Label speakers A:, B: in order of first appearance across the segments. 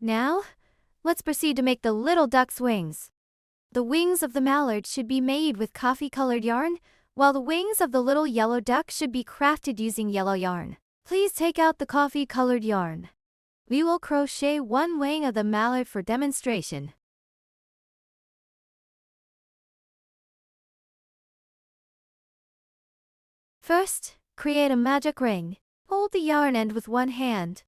A: Now, let's proceed to make the little duck's wings. The wings of the mallard should be made with coffee-colored yarn, while the wings of the little yellow duck should be crafted using yellow yarn. Please take out the coffee-colored yarn. We will crochet one wing of the mallard for demonstration. First, create a magic ring. Hold the yarn end with one hand.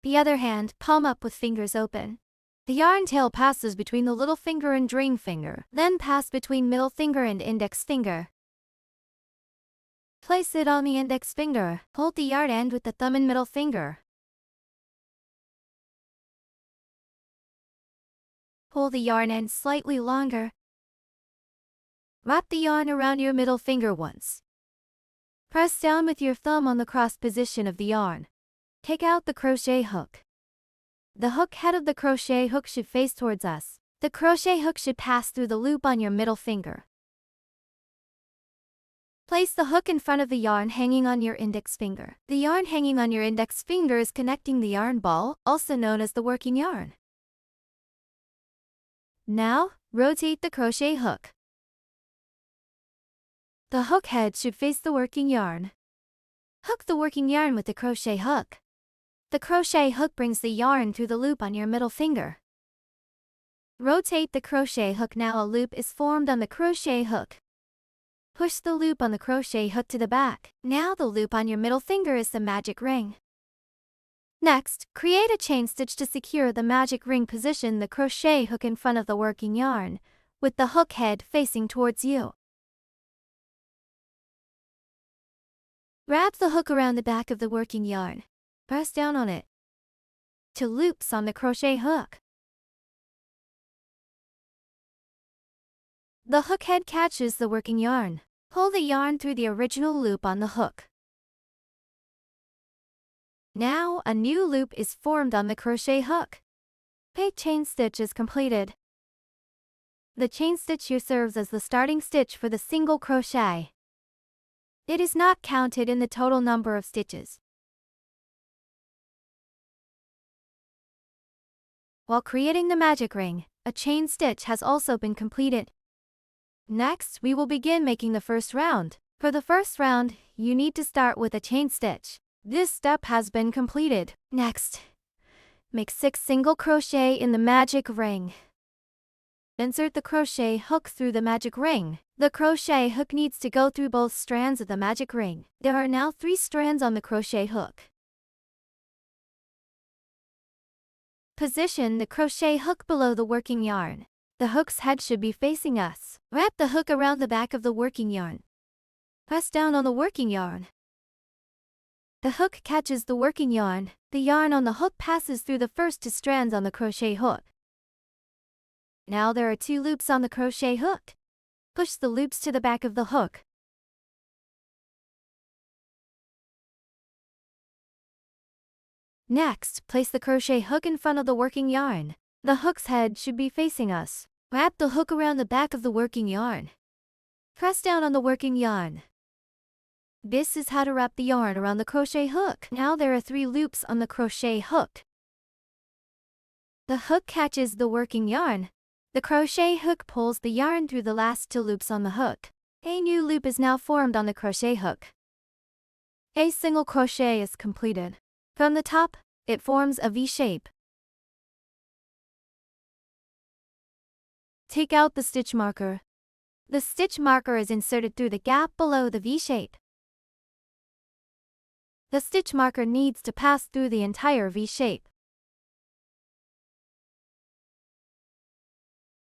A: The other hand palm up with fingers open. The yarn tail passes between the little finger and ring finger, then pass between middle finger and index finger. Place it on the index finger. Hold the yarn end with the thumb and middle finger. Pull the yarn end slightly longer. Wrap the yarn around your middle finger once. Press down with your thumb on the cross position of the yarn. Take out the crochet hook. The hook head of the crochet hook should face towards us. The crochet hook should pass through the loop on your middle finger. Place the hook in front of the yarn hanging on your index finger. The yarn hanging on your index finger is connecting the yarn ball, also known as the working yarn. Now, rotate the crochet hook. The hook head should face the working yarn. Hook the working yarn with the crochet hook. The crochet hook brings the yarn through the loop on your middle finger. Rotate the crochet hook. Now a loop is formed on the crochet hook. Push the loop on the crochet hook to the back. Now the loop on your middle finger is the magic ring. Next, create a chain stitch to secure the magic ring. Position the crochet hook in front of the working yarn, with the hook head facing towards you. Wrap the hook around the back of the working yarn. Press down on it. 2 loops on the crochet hook. The hook head catches the working yarn. Pull the yarn through the original loop on the hook. Now a new loop is formed on the crochet hook. A chain stitch is completed. The chain stitch here serves as the starting stitch for the single crochet. It is not counted in the total number of stitches. While creating the magic ring, a chain stitch has also been completed. Next, we will begin making the first round. For the first round, you need to start with a chain stitch. This step has been completed. Next, make 6 single crochet in the magic ring. Insert the crochet hook through the magic ring. The crochet hook needs to go through both strands of the magic ring. There are now 3 strands on the crochet hook. Position the crochet hook below the working yarn. The hook's head should be facing us. Wrap the hook around the back of the working yarn. Press down on the working yarn. The hook catches the working yarn. The yarn on the hook passes through the first 2 strands on the crochet hook. Now there are 2 loops on the crochet hook. Push the loops to the back of the hook. Next, place the crochet hook in front of the working yarn. The hook's head should be facing us. Wrap the hook around the back of the working yarn. Press down on the working yarn. This is how to wrap the yarn around the crochet hook. Now there are 3 loops on the crochet hook. The hook catches the working yarn. The crochet hook pulls the yarn through the last 2 loops on the hook. A new loop is now formed on the crochet hook. A single crochet is completed. From the top, it forms a V shape. Take out the stitch marker. The stitch marker is inserted through the gap below the V shape. The stitch marker needs to pass through the entire V shape.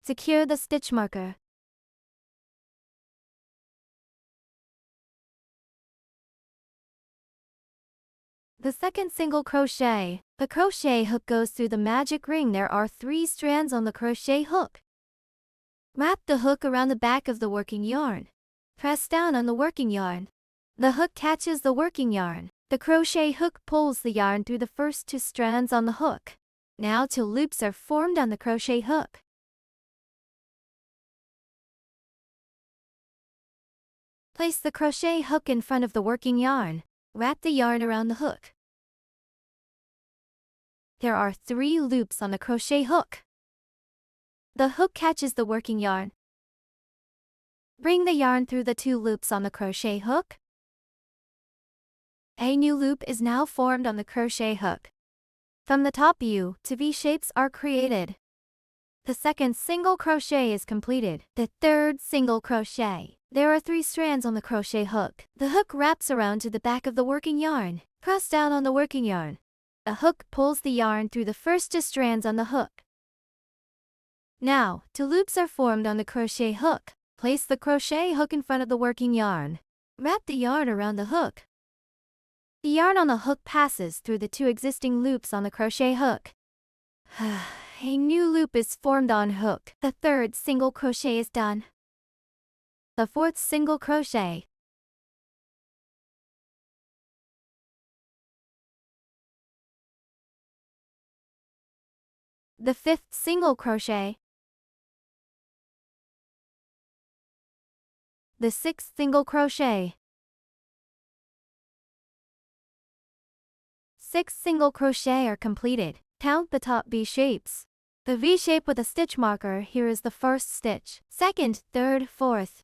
A: Secure the stitch marker. The second single crochet. The crochet hook goes through the magic ring. There are 3 strands on the crochet hook. Wrap the hook around the back of the working yarn. Press down on the working yarn. The hook catches the working yarn. The crochet hook pulls the yarn through the first 2 strands on the hook. Now 2 loops are formed on the crochet hook. Place the crochet hook in front of the working yarn. Wrap the yarn around the hook. There are 3 loops on the crochet hook. The hook catches the working yarn. Bring the yarn through the 2 loops on the crochet hook. A new loop is now formed on the crochet hook. From the top U to V shapes are created. The second single crochet is completed. The third single crochet. There are 3 strands on the crochet hook. The hook wraps around to the back of the working yarn. Press down on the working yarn. The hook pulls the yarn through the first 2 strands on the hook. Now, 2 loops are formed on the crochet hook. Place the crochet hook in front of the working yarn. Wrap the yarn around the hook. The yarn on the hook passes through the 2 existing loops on the crochet hook. A new loop is formed on hook. The third single crochet is done. The fourth single crochet. The fifth single crochet. The sixth single crochet. 6 single crochet are completed. Count the top V shapes. The V shape with a stitch marker here is the first stitch, second, third, fourth,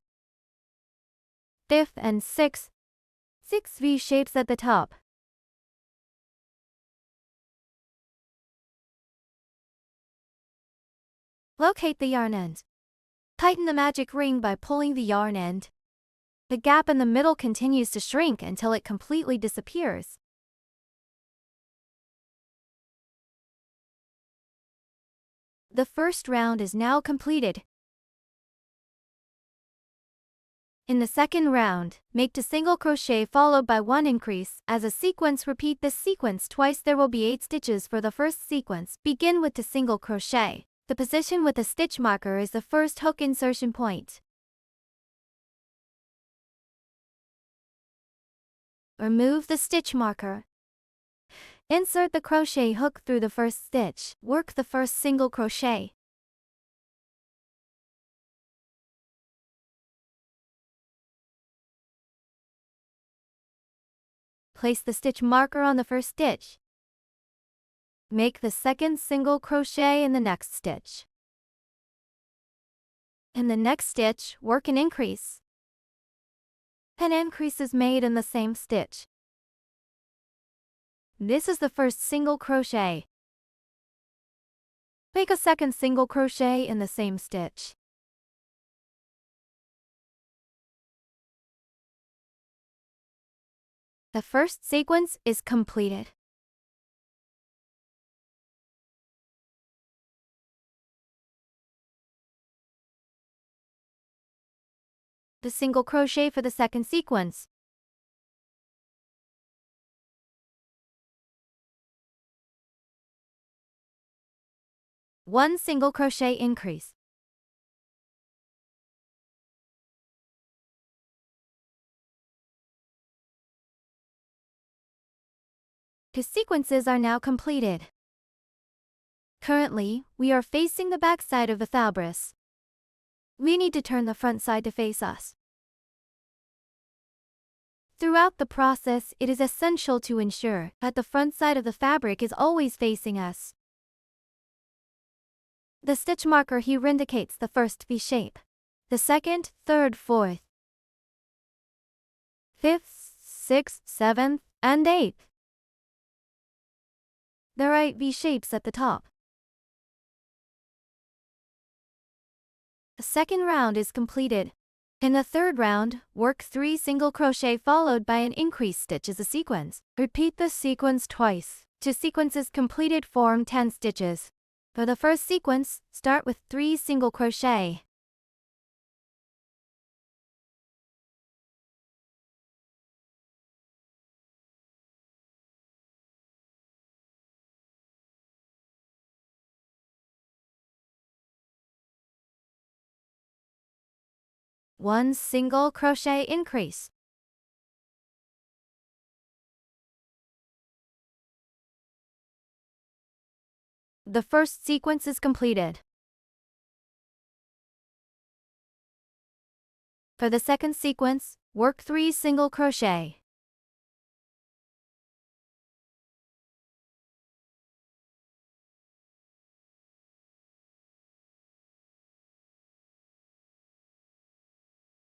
A: fifth, and sixth. 6 V shapes at the top. Locate the yarn end. Tighten the magic ring by pulling the yarn end. The gap in the middle continues to shrink until it completely disappears. The first round is now completed. In the second round, make 2 single crochet followed by 1 increase. As a sequence, repeat this sequence twice. There will be 8 stitches for the first sequence. Begin with 2 single crochet. The position with the stitch marker is the first hook insertion point. Remove the stitch marker. Insert the crochet hook through the first stitch. Work the first single crochet. Place the stitch marker on the first stitch. Make the second single crochet in the next stitch. In the next stitch, work an increase. An increase is made in the same stitch. This is the first single crochet. Make a second single crochet in the same stitch. The first sequence is completed. The single crochet for the second sequence. One single crochet increase. The sequences are now completed. Currently, we are facing the back side of the fabric. We need to turn the front side to face us. Throughout the process, it is essential to ensure that the front side of the fabric is always facing us. The stitch marker here indicates the first V shape, the second, third, fourth, fifth, sixth, seventh, and eighth. There are 8 V shapes at the top. The second round is completed. In the third round, work 3 single crochet followed by an increase stitch as a sequence. Repeat the sequence twice. 2 sequences completed form 10 stitches. For the first sequence, start with 3 single crochet. One single crochet increase. The first sequence is completed. For the second sequence, work 3 single crochet.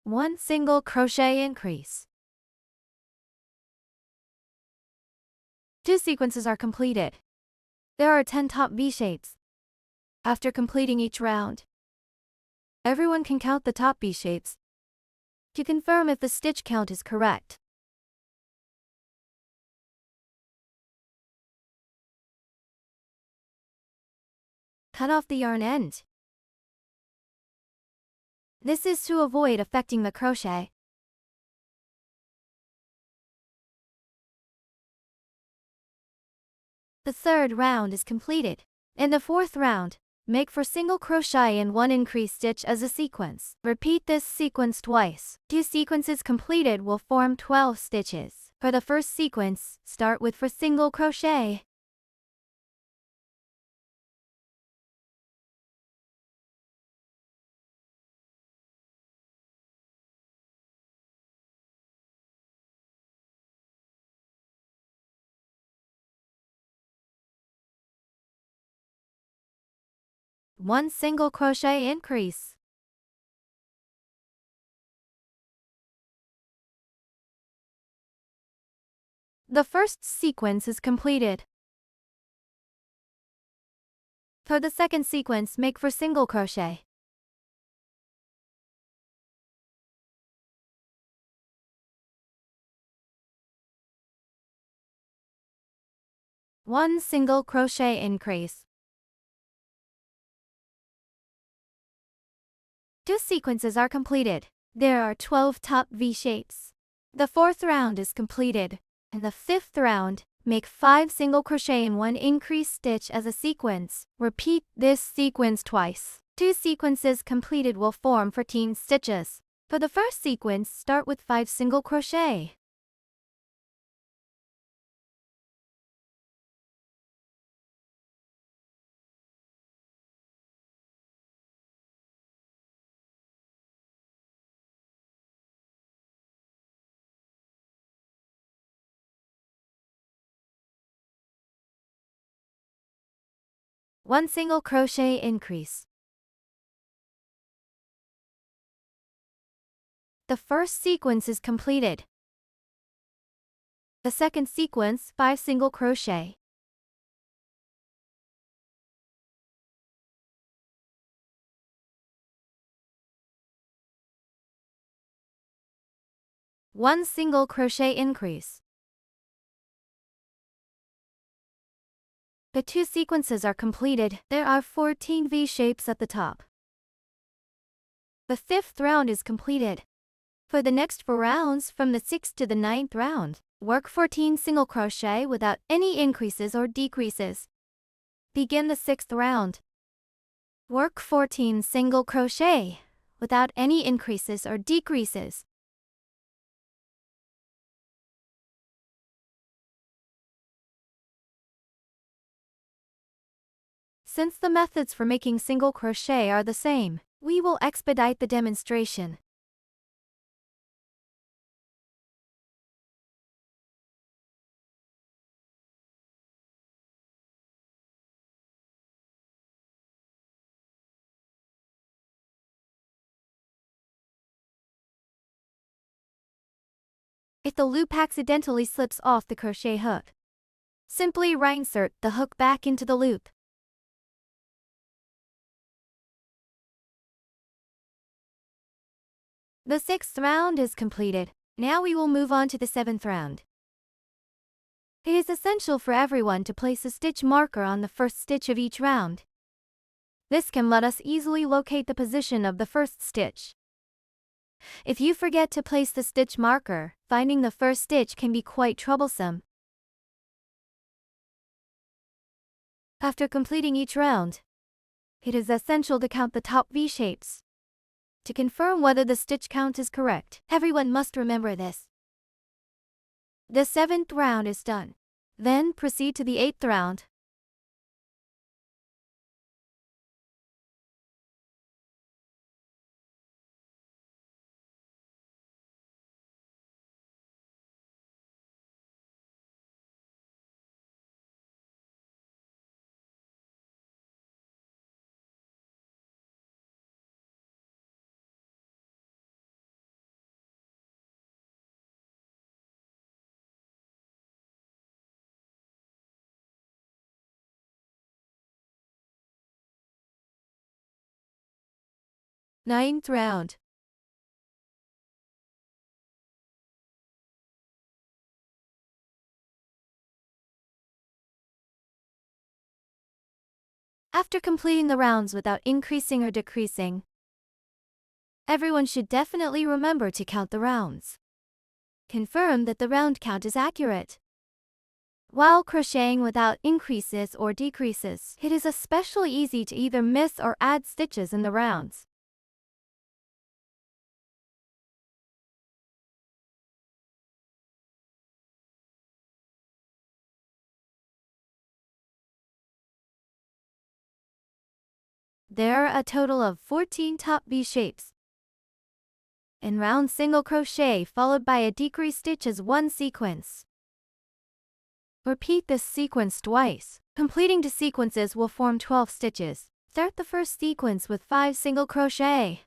A: 1 single crochet increase. 2 sequences are completed. There are 10 top V shapes. After completing each round, everyone can count the top V shapes to confirm if the stitch count is correct. Cut off the yarn end. This is to avoid affecting the crochet. The third round is completed. In the fourth round, make 4 single crochet and 1 increase stitch as a sequence. Repeat this sequence twice. 2 sequences completed will form 12 stitches. For the first sequence, start with 4 single crochet. One single crochet increase. The first sequence is completed. For the second sequence, make 4 single crochet. One single crochet increase. 2 sequences are completed. There are 12 top V shapes. The fourth round is completed. In the fifth round, make 5 single crochet and 1 increase stitch as a sequence. Repeat this sequence twice. 2 sequences completed will form 14 stitches. For the first sequence, start with 5 single crochet. One single crochet increase. The first sequence is completed. The second sequence, 5 single crochet. One single crochet increase. The 2 sequences are completed. There are 14 V shapes at the top. The fifth round is completed. For the next 4 rounds, from the 6th to the 9th round, work 14 single crochet without any increases or decreases. Begin the 6th round. Work 14 single crochet without any increases or decreases. Since the methods for making single crochet are the same, we will expedite the demonstration. If the loop accidentally slips off the crochet hook, simply reinsert the hook back into the loop. The 6th round is completed. Now we will move on to the 7th round. It is essential for everyone to place a stitch marker on the first stitch of each round. This can let us easily locate the position of the first stitch. If you forget to place the stitch marker, finding the first stitch can be quite troublesome. After completing each round, it is essential to count the top V shapes. To confirm whether the stitch count is correct, everyone must remember this. The 7th round is done. Then proceed to the 8th round. Ninth round. After completing the rounds without increasing or decreasing, everyone should definitely remember to count the rounds. Confirm that the round count is accurate. While crocheting without increases or decreases, it is especially easy to either miss or add stitches in the rounds. There are a total of 14 top V shapes. In round single crochet followed by a decrease stitch is one sequence. Repeat this sequence twice. Completing the sequences will form 12 stitches. Start the first sequence with 5 single crochet.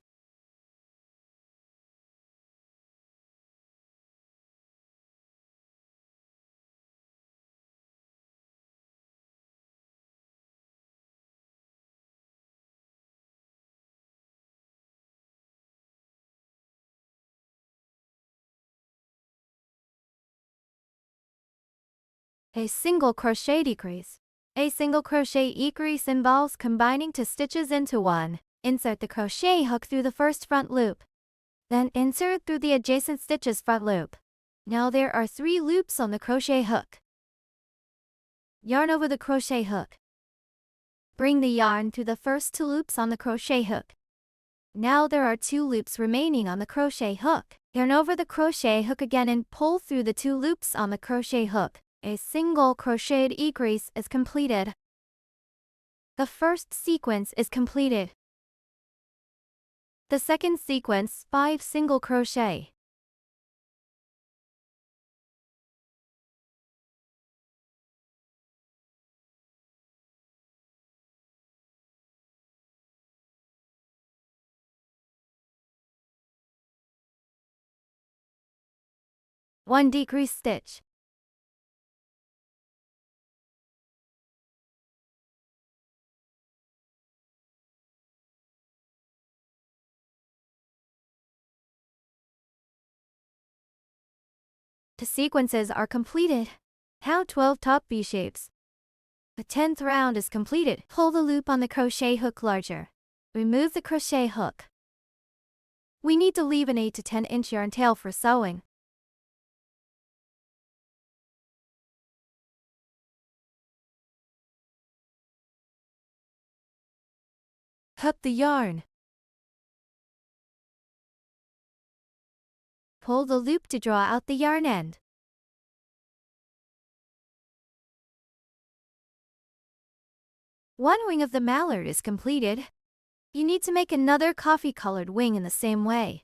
A: A single crochet decrease. A single crochet decrease involves combining two stitches into one. Insert the crochet hook through the first front loop. Then insert through the adjacent stitches front loop. Now there are 3 loops on the crochet hook. Yarn over the crochet hook. Bring the yarn through the first 2 loops on the crochet hook. Now there are 2 loops remaining on the crochet hook. Yarn over the crochet hook again and pull through the 2 loops on the crochet hook. A single crocheted decrease is completed. The first sequence is completed. The second sequence, 5 single crochet. One decrease stitch. The sequences are completed. How 12 top V shapes. The 10th round is completed. Pull the loop on the crochet hook larger. Remove the crochet hook. We need to leave an 8 to 10 inch yarn tail for sewing. Cut the yarn. Pull the loop to draw out the yarn end. One wing of the mallard is completed. You need to make another coffee-colored wing in the same way.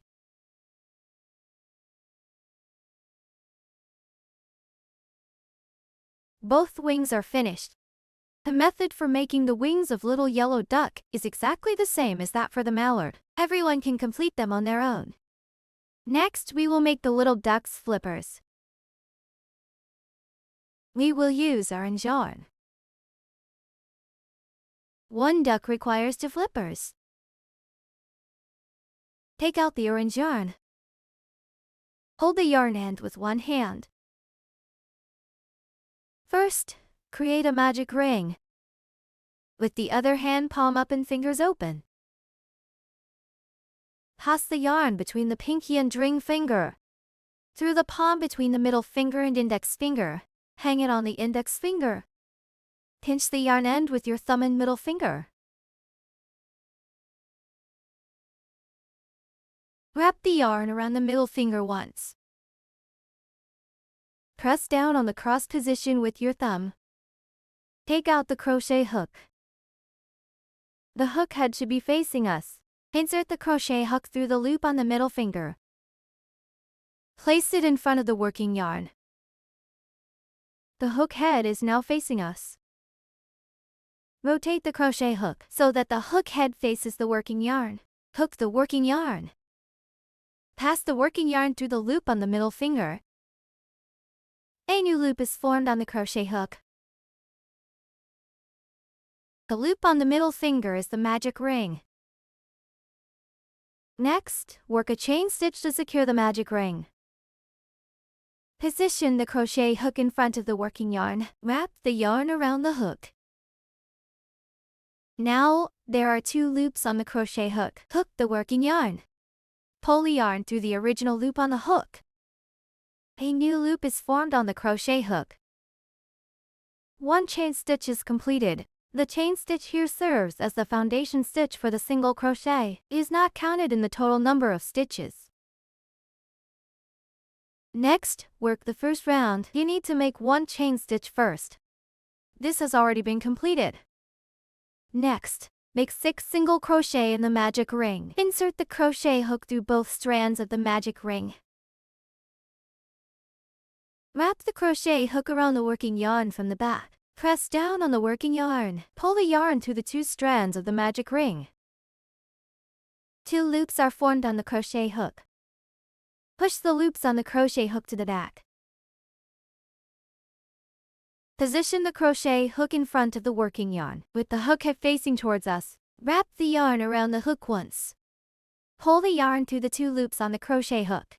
A: Both wings are finished. The method for making the wings of little yellow duck is exactly the same as that for the mallard. Everyone can complete them on their own. Next, we will make the little duck's flippers. We will use orange yarn. 1 duck requires 2 flippers. Take out the orange yarn. Hold the yarn end with one hand. First, create a magic ring. With the other hand palm up and fingers open. Pass the yarn between the pinky and ring finger. Through the palm between the middle finger and index finger. Hang it on the index finger. Pinch the yarn end with your thumb and middle finger. Wrap the yarn around the middle finger once. Press down on the cross position with your thumb. Take out the crochet hook. The hook head should be facing us. Insert the crochet hook through the loop on the middle finger. Place it in front of the working yarn. The hook head is now facing us. Rotate the crochet hook so that the hook head faces the working yarn. Hook the working yarn. Pass the working yarn through the loop on the middle finger. A new loop is formed on the crochet hook. The loop on the middle finger is the magic ring. Next, work a chain stitch to secure the magic ring. Position the crochet hook in front of the working yarn. Wrap the yarn around the hook. Now, there are 2 loops on the crochet hook. Hook the working yarn. Pull the yarn through the original loop on the hook. A new loop is formed on the crochet hook. 1 chain stitch is completed. The chain stitch here serves as the foundation stitch for the single crochet. It is not counted in the total number of stitches. Next, work the first round. You need to make 1 chain stitch first. This has already been completed. Next, make 6 single crochet in the magic ring. Insert the crochet hook through both strands of the magic ring. Wrap the crochet hook around the working yarn from the back. Press down on the working yarn. Pull the yarn through the 2 strands of the magic ring. 2 loops are formed on the crochet hook. Push the loops on the crochet hook to the back. Position the crochet hook in front of the working yarn, with the hook head facing towards us. Wrap the yarn around the hook once. Pull the yarn through the 2 loops on the crochet hook.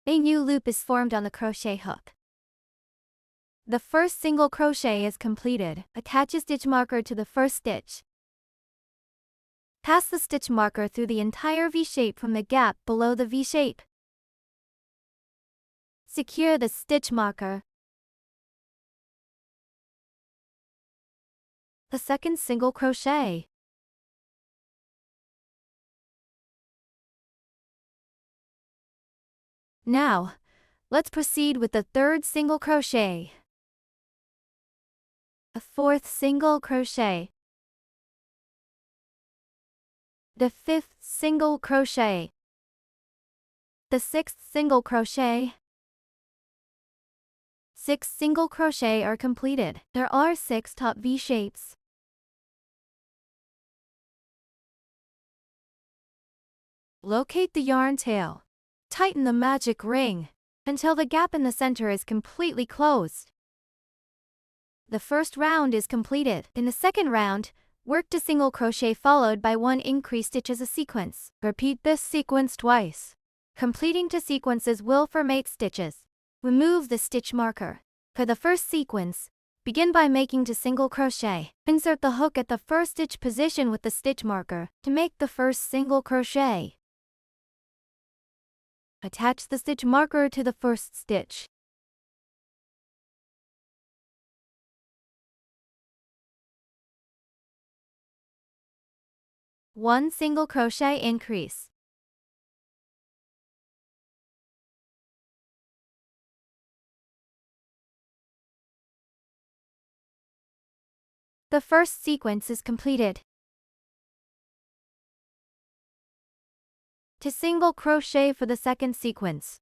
A: A new loop is formed on the crochet hook. The first single crochet is completed. Attach a stitch marker to the first stitch. Pass the stitch marker through the entire V-shape from the gap below the V-shape. Secure the stitch marker. The second single crochet. Now, let's proceed with the third single crochet. A fourth single crochet. The fifth single crochet. The sixth single crochet. 6 single crochet are completed. There are 6 top V shapes. Locate the yarn tail. Tighten the magic ring until the gap in the center is completely closed. The first round is completed. In the second round, work a single crochet followed by 1 increase stitch as a sequence. Repeat this sequence twice. Completing 2 sequences will form 8 stitches. Remove the stitch marker. For the first sequence, begin by making 2 single crochet. Insert the hook at the first stitch position with the stitch marker to make the first single crochet. Attach the stitch marker to the first stitch. One single crochet increase. The first sequence is completed. 2 single crochet for the second sequence.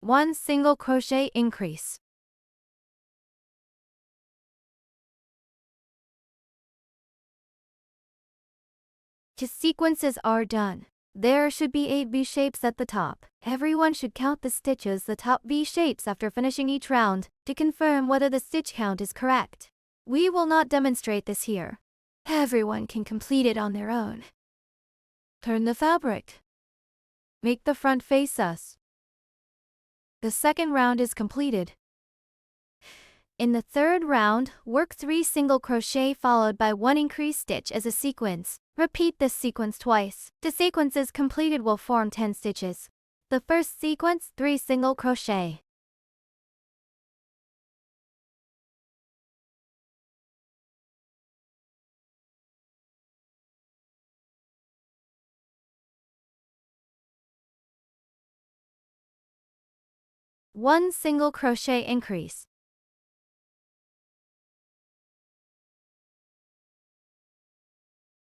A: One single crochet increase. Two sequences are done. There should be 8 V shapes at the top. Everyone should count the stitches the top V shapes after finishing each round to confirm whether the stitch count is correct. We will not demonstrate this here. Everyone can complete it on their own. Turn the fabric. Make the front face us. The second round is completed. In the third round, work 3 single crochet followed by 1 increase stitch as a sequence. Repeat this sequence twice. The sequences completed will form 10 stitches. The first sequence, 3 single crochet. One single crochet increase.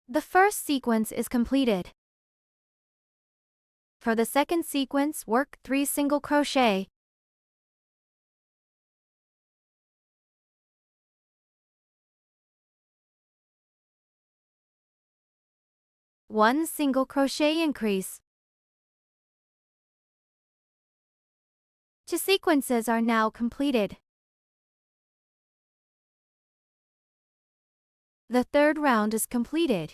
A: The first sequence is completed. For the second sequence, work 3 single crochet. One single crochet increase. 2 sequences are now completed. The third round is completed.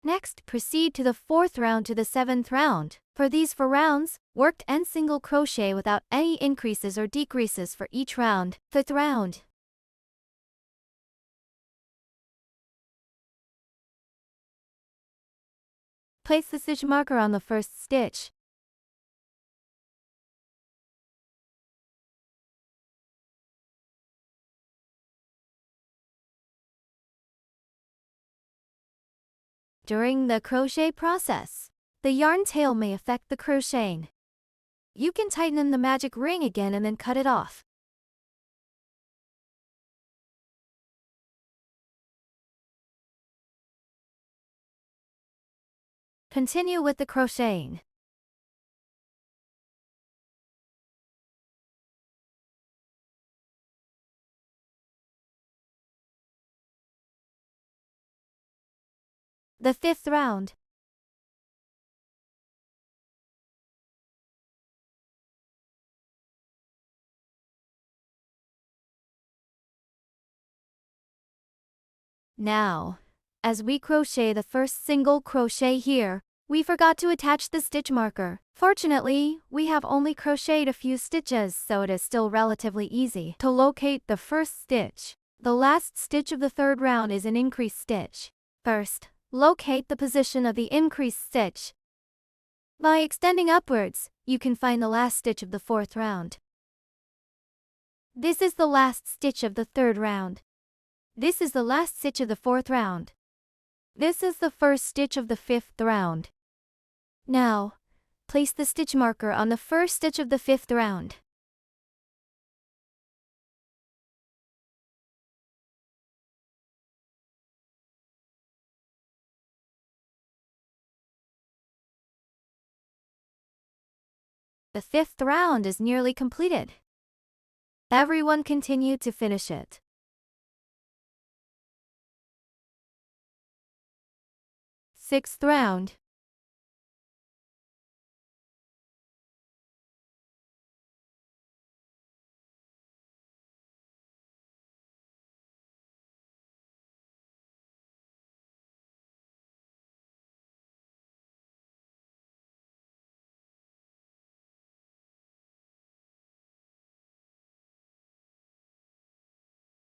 A: Next, proceed to the fourth round to the seventh round. For these 4 rounds, worked end single crochet without any increases or decreases for each round. Fifth round. Place the stitch marker on the first stitch. During the crochet process, the yarn tail may affect the crocheting. You can tighten in the magic ring again and then cut it off. Continue with the crocheting. The fifth round. Now, as we crochet the first single crochet here, we forgot to attach the stitch marker. Fortunately, we have only crocheted a few stitches, so it is still relatively easy to locate the first stitch. The last stitch of the third round is an increased stitch. First, locate the position of the increased stitch. By extending upwards, you can find the last stitch of the fourth round. This is the last stitch of the third round. This is the last stitch of the fourth round. This is the first stitch of the fifth round. Now, place the stitch marker on the first stitch of the fifth round. The fifth round is nearly completed. Everyone continue to finish it. Sixth round.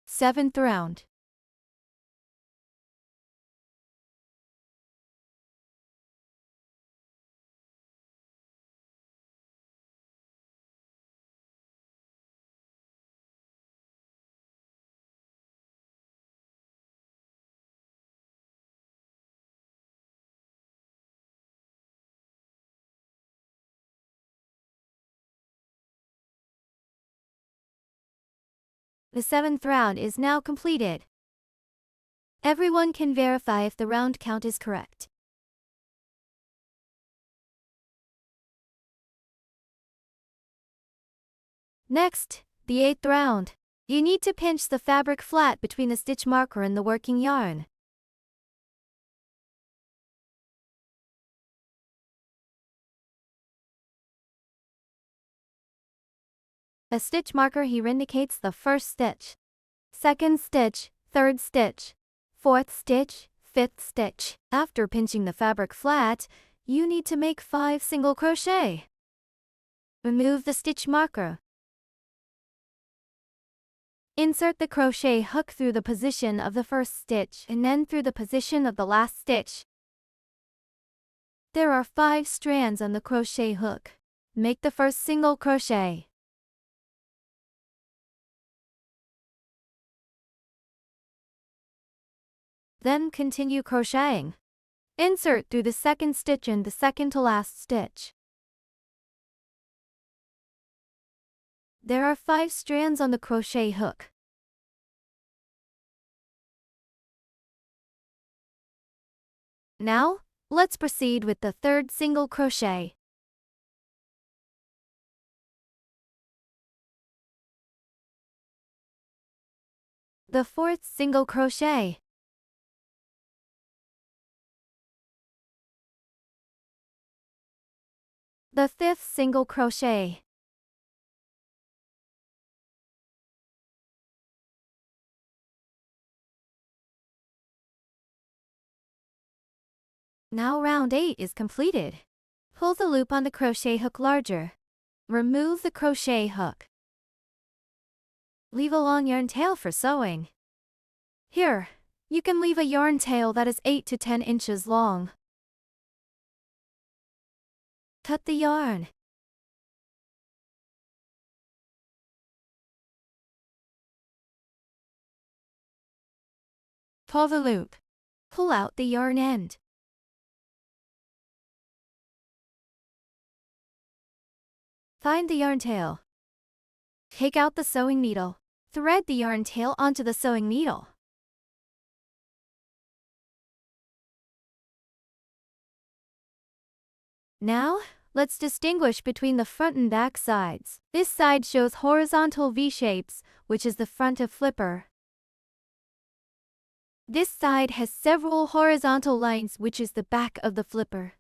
A: Seventh round. The seventh round is now completed. Everyone can verify if the round count is correct. Next, the eighth round. You need to pinch the fabric flat between the stitch marker and the working yarn. A stitch marker here indicates the first stitch, second stitch, third stitch, fourth stitch, fifth stitch. After pinching the fabric flat, you need to make 5 single crochet. Remove the stitch marker. Insert the crochet hook through the position of the first stitch and then through the position of the last stitch. There are 5 strands on the crochet hook. Make the first single crochet. Then continue crocheting. Insert through the second stitch and the second to last stitch. There are 5 strands on the crochet hook. Now, let's proceed with the third single crochet. The fourth single crochet. The fifth single crochet. Now round 8 is completed. Pull the loop on the crochet hook larger. Remove the crochet hook. Leave a long yarn tail for sewing. Here, you can leave a yarn tail that is 8 to 10 inches long. Cut the yarn. Pull the loop. Pull out the yarn end. Find the yarn tail. Take out the sewing needle. Thread the yarn tail onto the sewing needle. Now, let's distinguish between the front and back sides. This side shows horizontal V-shapes, which is the front of flipper. This side has several horizontal lines, which is the back of the flipper.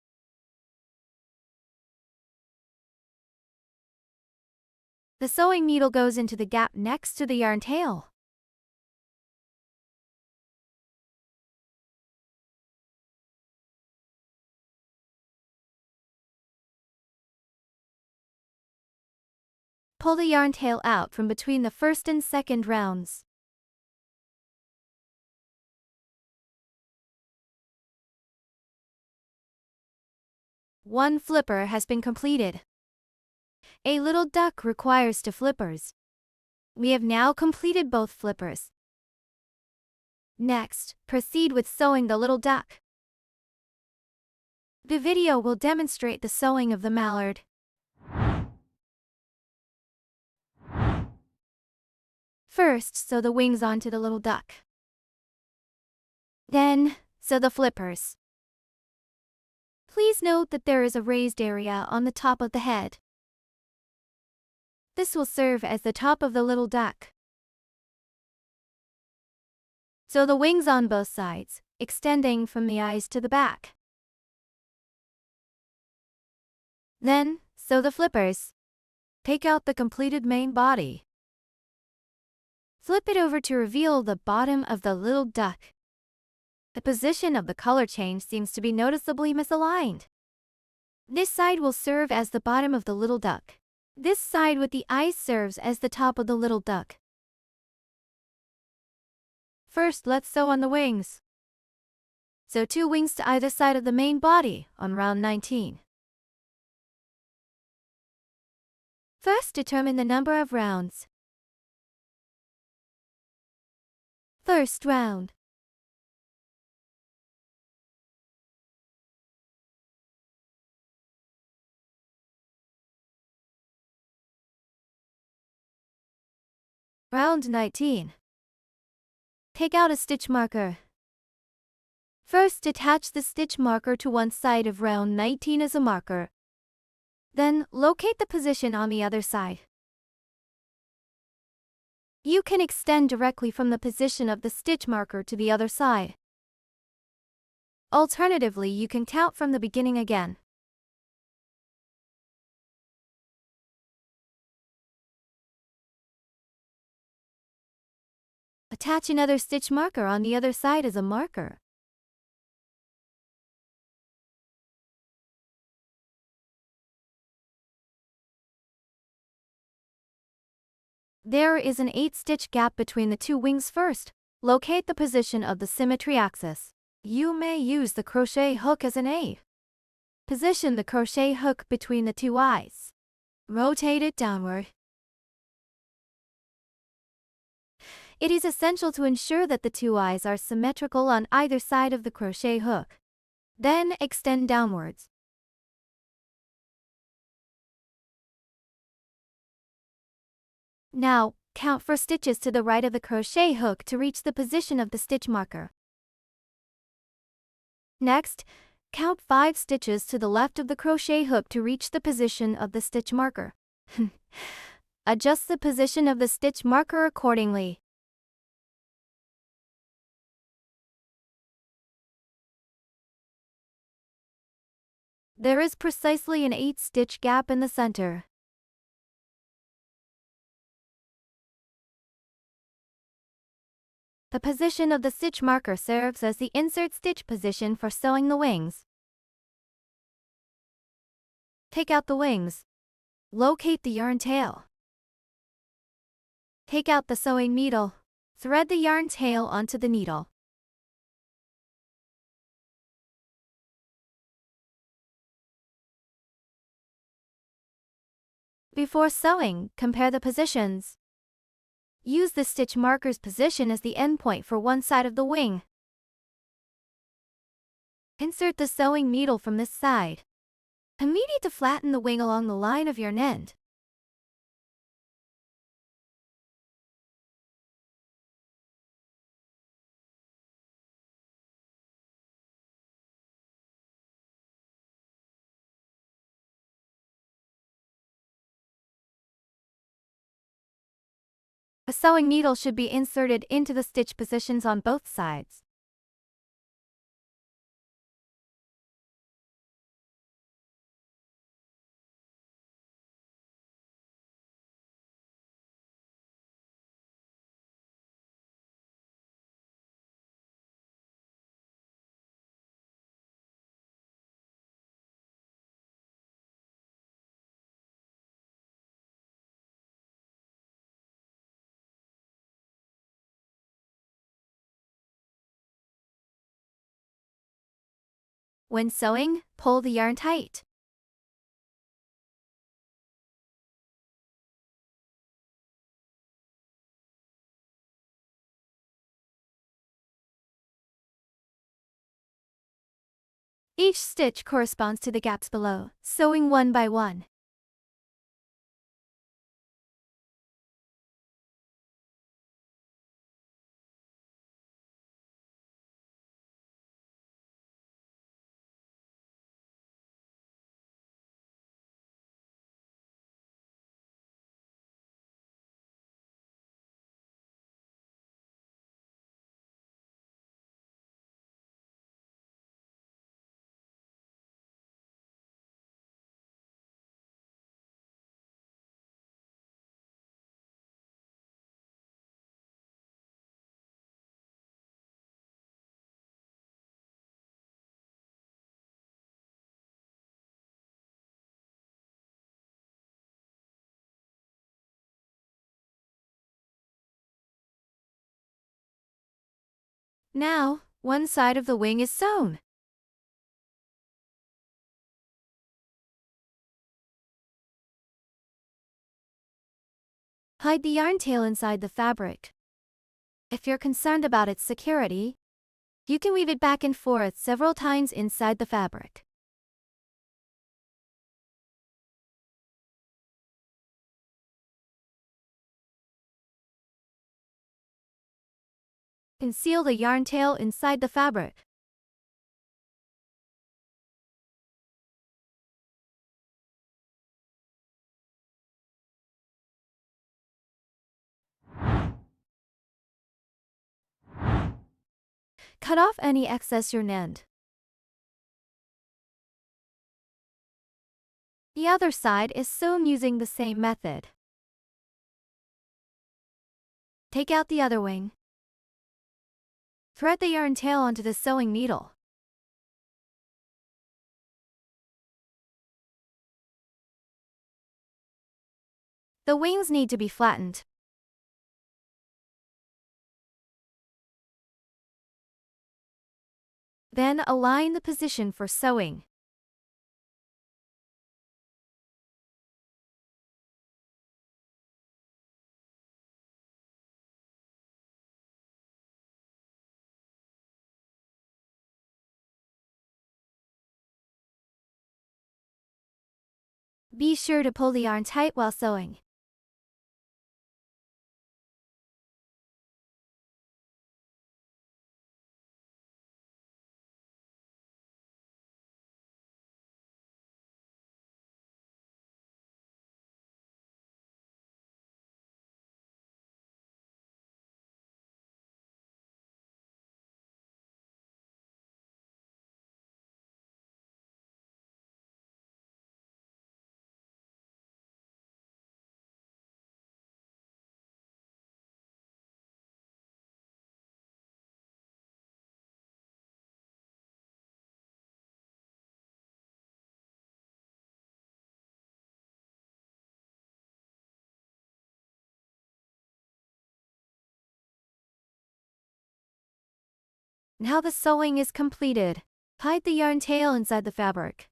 A: The sewing needle goes into the gap next to the yarn tail. Pull the yarn tail out from between the first and second rounds. One flipper has been completed. A little duck requires 2 flippers. We have now completed both flippers. Next, proceed with sewing the little duck. The video will demonstrate the sewing of the mallard. First, sew the wings onto the little duck. Then, sew the flippers. Please note that there is a raised area on the top of the head. This will serve as the top of the little duck. Sew the wings on both sides, extending from the eyes to the back. Then, sew the flippers. Take out the completed main body. Flip it over to reveal the bottom of the little duck. The position of the color change seems to be noticeably misaligned. This side will serve as the bottom of the little duck. This side with the eyes serves as the top of the little duck. First, let's sew on the wings. Sew 2 wings to either side of the main body on round 19. First, determine the number of rounds. First round. Round 19. Take out a stitch marker. First, attach the stitch marker to one side of round 19 as a marker. Then, locate the position on the other side. You can extend directly from the position of the stitch marker to the other side. Alternatively, you can count from the beginning again. Attach another stitch marker on the other side as a marker. There is an 8-stitch gap between the 2 wings first. Locate the position of the symmetry axis. You may use the crochet hook as an aid. Position the crochet hook between the 2 eyes. Rotate it downward. It is essential to ensure that the 2 eyes are symmetrical on either side of the crochet hook. Then extend downwards. Now, count 4 stitches to the right of the crochet hook to reach the position of the stitch marker. Next, count 5 stitches to the left of the crochet hook to reach the position of the stitch marker. Adjust the position of the stitch marker accordingly. There is precisely an 8-stitch gap in the center. The position of the stitch marker serves as the insert stitch position for sewing the wings. Take out the wings. Locate the yarn tail. Take out the sewing needle. Thread the yarn tail onto the needle. Before sewing, compare the positions. Use the stitch marker's position as the endpoint for one side of the wing. Insert the sewing needle from this side. Immediately to flatten the wing along the line of yarn end. A sewing needle should be inserted into the stitch positions on both sides. When sewing, pull the yarn tight. Each stitch corresponds to the gaps below, sewing one by one. Now, one side of the wing is sewn. Hide the yarn tail inside the fabric. If you're concerned about its security, you can weave it back and forth several times inside the fabric. Conceal the yarn tail inside the fabric. Cut off any excess yarn end. The other side is sewn using the same method. Take out the other wing. Thread the yarn tail onto the sewing needle. The wings need to be flattened. Then align the position for sewing. Be sure to pull the yarn tight while sewing. Now the sewing is completed. Hide the yarn tail inside the fabric.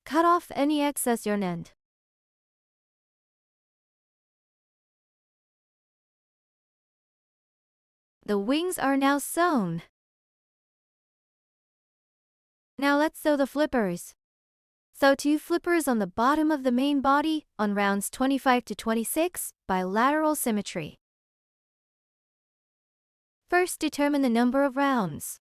A: Cut off any excess yarn end. The wings are now sewn. Now let's sew the flippers. Sew 2 flippers on the bottom of the main body on rounds 25 to 26 by lateral symmetry. First, determine the number of rounds.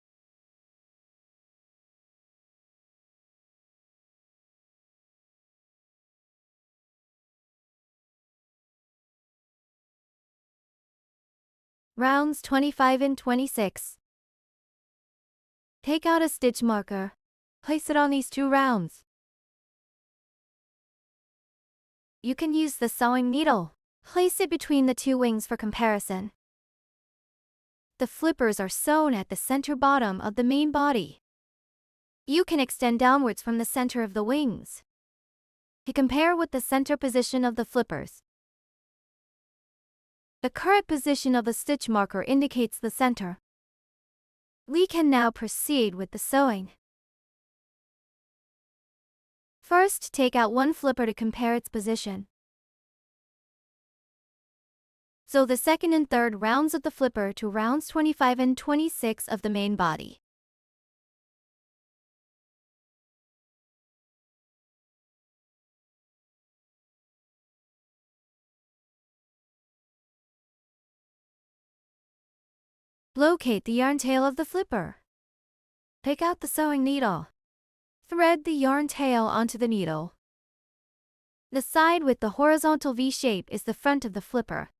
A: Rounds 25 and 26. Take out a stitch marker. Place it on these 2 rounds. You can use the sewing needle. Place it between the 2 wings for comparison. The flippers are sewn at the center bottom of the main body. You can extend downwards from the center of the wings. To compare with the center position of the flippers. The current position of the stitch marker indicates the center. We can now proceed with the sewing. First, take out 1 flipper to compare its position. Sew the second and third rounds of the flipper to rounds 25 and 26 of the main body. Locate the yarn tail of the flipper. Take out the sewing needle. Thread the yarn tail onto the needle. The side with the horizontal V shape is the front of the flipper.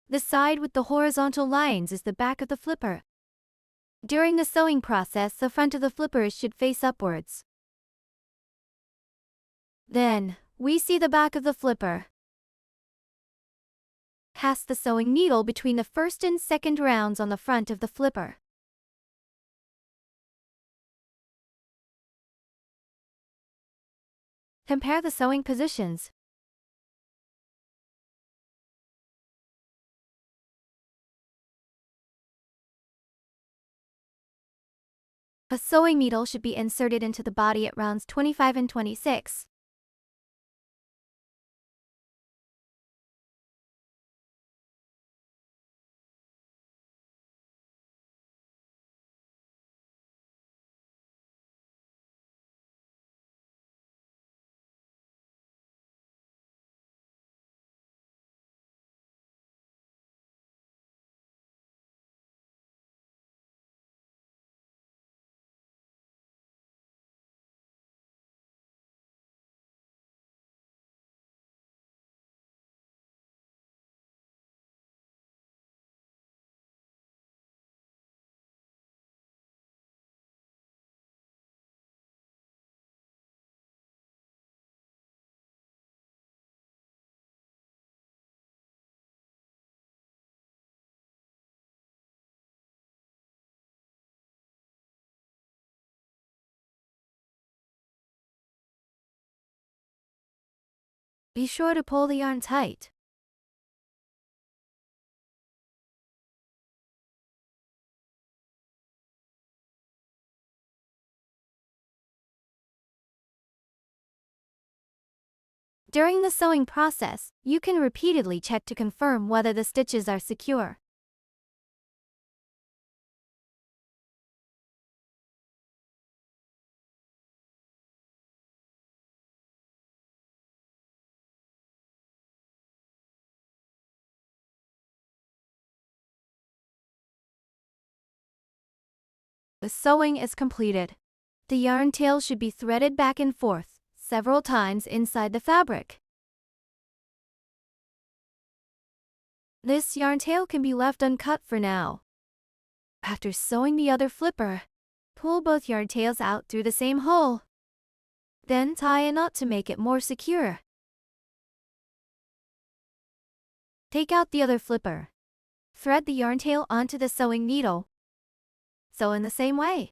A: The side with the horizontal lines is the back of the flipper. During the sewing process, the front of the flippers should face upwards. Then, we see the back of the flipper. Pass the sewing needle between the first and second rounds on the front of the flipper. Compare the sewing positions. A sewing needle should be inserted into the body at rounds 25 and 26. Be sure to pull the yarn tight. During the sewing process, you can repeatedly check to confirm whether the stitches are secure. The sewing is completed. The yarn tail should be threaded back and forth several times inside the fabric. This yarn tail can be left uncut for now. After sewing the other flipper, pull both yarn tails out through the same hole. Then tie a knot to make it more secure. Take out the other flipper. Thread the yarn tail onto the sewing needle. Sew in the same way.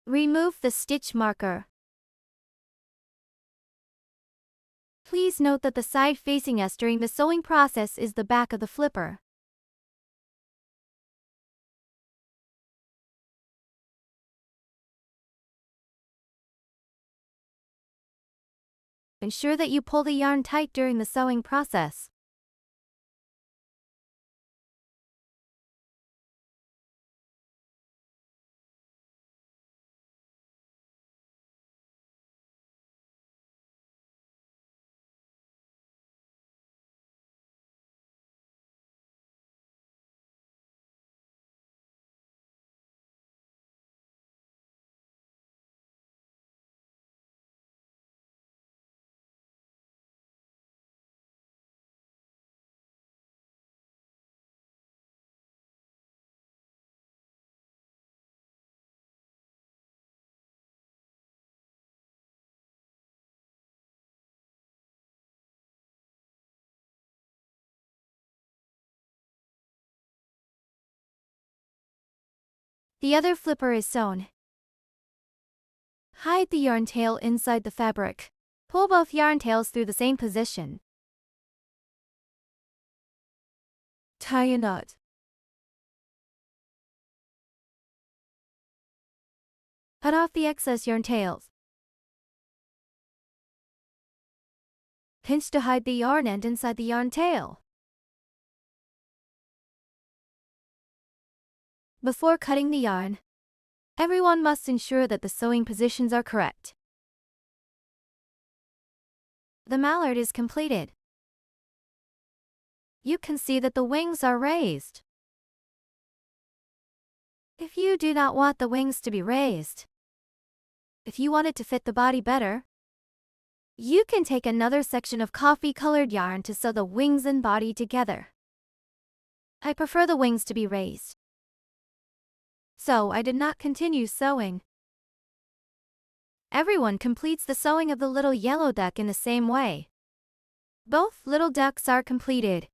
A: Remove the stitch marker. Please note that the side facing us during the sewing process is the back of the flipper. Ensure that you pull the yarn tight during the sewing process. The other flipper is sewn. Hide the yarn tail inside the fabric. Pull both yarn tails through the same position. Tie a knot. Cut off the excess yarn tails. Pinch to hide the yarn end inside the yarn tail. Before cutting the yarn, everyone must ensure that the sewing positions are correct. The mallard is completed. You can see that the wings are raised. If you do not want the wings to be raised, if you want it to fit the body better, you can take another section of coffee-colored yarn to sew the wings and body together. I prefer the wings to be raised, so I did not continue sewing. Everyone completes the sewing of the little yellow duck in the same way. Both little ducks are completed.